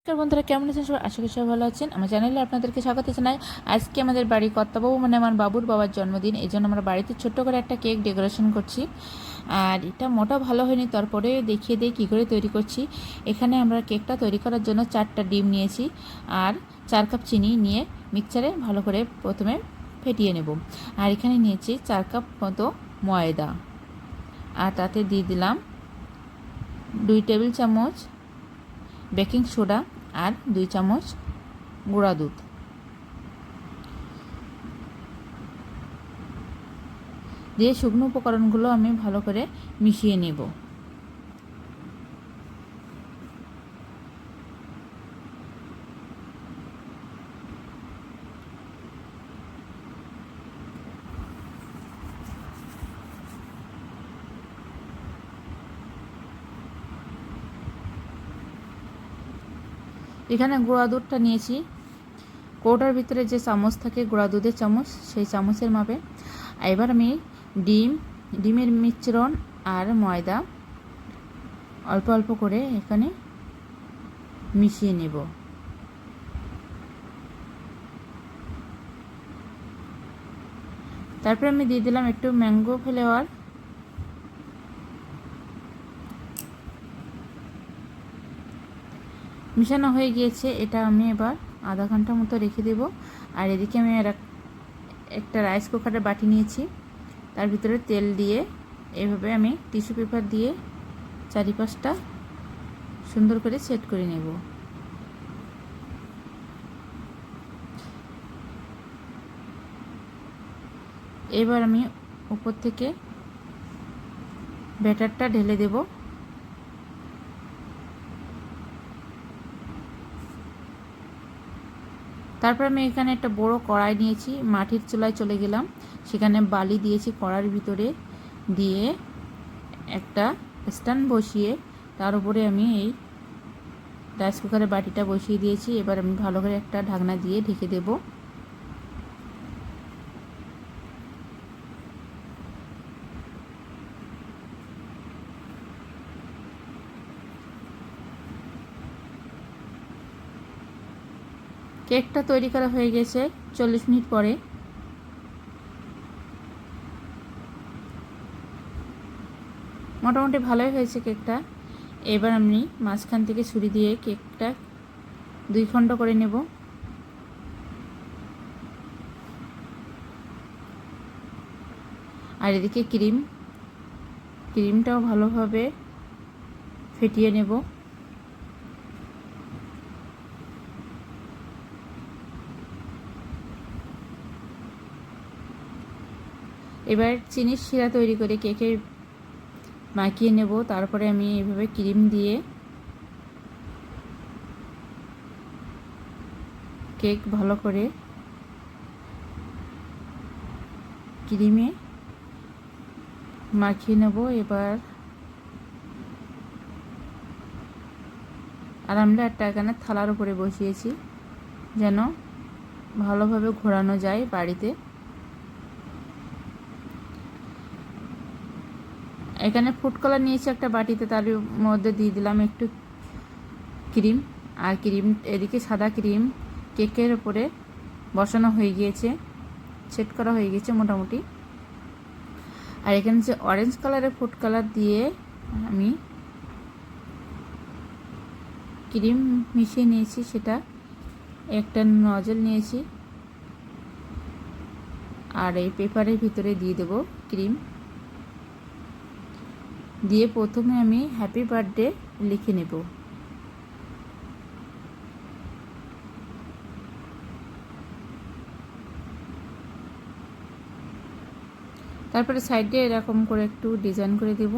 নমস্কার বন্ধুরা, কেমন আছেন সবাই? আশা করি সবাই ভালো আছেন। আমার চ্যানেলে আপনাদেরকে স্বাগত জানাই। আজকে আমাদের বাড়ি কর্তাবাবু মানে আমার বাবুর বাবার জন্মদিন, এই জন্য আমরা বাড়িতে ছোট্ট করে একটা কেক ডেকোরেশন করছি। আর এটা মোটা ভালো হয়নি, তারপরে দেখিয়ে দিই কী করে তৈরি করছি। এখানে আমরা কেকটা তৈরি করার জন্য 4টা ডিম নিয়েছি আর 4 কাপ চিনি নিয়ে মিক্সচারে ভালো করে প্রথমে ফেটিয়ে নেব। আর এখানে নিয়েছি 4 কাপ মতো ময়দা, আর তাতে দিয়ে দিলাম 2 টেবিল চামচ বেকিং সোডা আর 2 চামচ গুঁড়া দুধ। দিয়ে শুকনো উপকরণগুলো আমি ভালো করে মিশিয়ে নেব। এখানে গুঁড়া দুধটা নিয়েছি, কৌটার ভিতরে যে চামচ থাকে গুঁড়া দুধের চামচ, সেই চামচের মাপে। এবার আমি ডিমের মিশ্রণ আর ময়দা অল্প অল্প করে এখানে মিশিয়ে নেব। তারপরে আমি দিয়ে দিলাম একটু ম্যাঙ্গো ফ্লেভার। মিশানো হয়ে গিয়েছে, এটা আমি এবার আধা ঘন্টা মতো রেখে দেব। আর এদিকে আমি একটা রাইস কুকারের বাটি নিয়েছি, তার ভিতরে তেল দিয়ে এভাবে আমি টিস্যু পেপার দিয়ে চারিপাশটা সুন্দর করে সেট করে নেব। এবার আমি উপর থেকে ব্যাটারটা ঢেলে দেব। তারপর আমি এখানে একটা বড় কড়াই নিয়েছি, মাটির চুলায় চলে গেলাম, সেখানে বালি দিয়েছি কড়াইয়ের ভিতরে, দিয়ে একটা স্ট্যান্ড বসিয়ে তার উপরে আমি এই রাইস কুকারের বাটিটা বসিয়ে দিয়েছি। এবার আমি ভালো করে একটা ঢাকনা দিয়ে ঢেকে দেব। কেকটা তৈরি করা হয়ে গেছে 40 মিনিট পরে। মোটামুটি ভালোই হয়েছে কেকটা। এবার আমি মাঝখান থেকে ছুরি দিয়ে কেকটা 2 খণ্ড করে নেব। আর এদিকে ক্রিমটাও ভালোভাবে ফেটিয়ে নেব। এবার চিনির শিরা তৈরি করে কেকে মাখিয়ে নেব। তারপরে আমি এইভাবে ক্রিম দিয়ে কেক ভালো করে ক্রিমে মাখিয়ে নেব। এবার আর আমরা একটা এখানে থালার উপরে বসিয়েছি যেন ভালোভাবে ঘোরানো যায় বাড়িতে। এখানে ফুড কালার নিয়েছি একটা বাটিতে, তার মধ্যে দিয়ে দিলাম একটু ক্রিম। আর এদিকে সাদা ক্রিম কেকের উপরে বসানো হয়ে গিয়েছে, সেট করা হয়ে গেছে মোটামুটি। আর এখানে যে অরেঞ্জ কালারের ফুড কালার দিয়ে আমি ক্রিম মিশিয়ে নিয়েছি, সেটা একটা নজল নিয়েছি আর এই পেপারের ভিতরে দিয়ে দেব ক্রিম। দিয়ে প্রথমে আমি হ্যাপি বার্থডে লিখে নেব। তারপরে সাইডে এরকম করে একটু ডিজাইন করে দেব।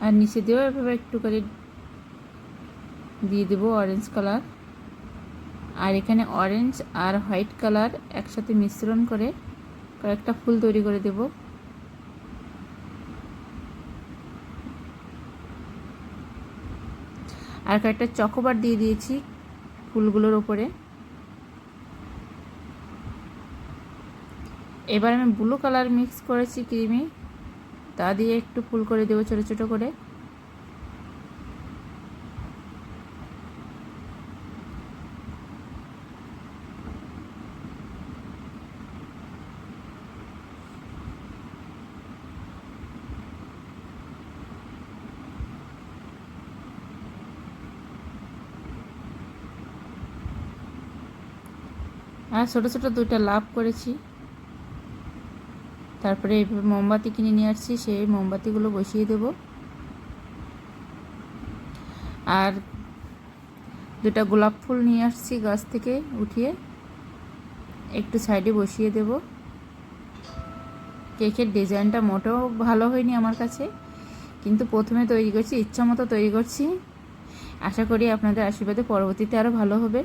আর নিচে দিয়েও এভাবে একটু করে দিয়ে দেব অরেঞ্জ কালার। আর এখানে অরেঞ্জ আর হোয়াইট কালার একসাথে মিশ্রণ করে কয়েকটা ফুল তৈরি করে দেব। আর কয়েকটা চকোবার দিয়ে দিয়েছি ফুলগুলোর উপরে। এবার আমি ব্লু কালার মিক্স করেছি ক্রিমে, তা দিয়ে একটু ফুল করে দেবো ছোটো ছোটো করে। আর ছোটো ছোটো দুটো লাভ করেছি। তারপরে এইভাবে মোমবাতি কিনে নিয়ে আসছি, সেই মোমবাতিগুলো বসিয়ে দেব। আর দুটো গোলাপ ফুল নিয়ে আসছি গাছ থেকে উঠিয়ে, একটু সাইডে বসিয়ে দেব। কেকের ডিজাইনটা মোটেও ভালো হয়নি আমার কাছে, কিন্তু প্রথমে তৈরি করছি, ইচ্ছা মতো তৈরি করছি। আশা করি আপনাদের আশীর্বাদে পরবর্তীতে আরও ভালো হবে।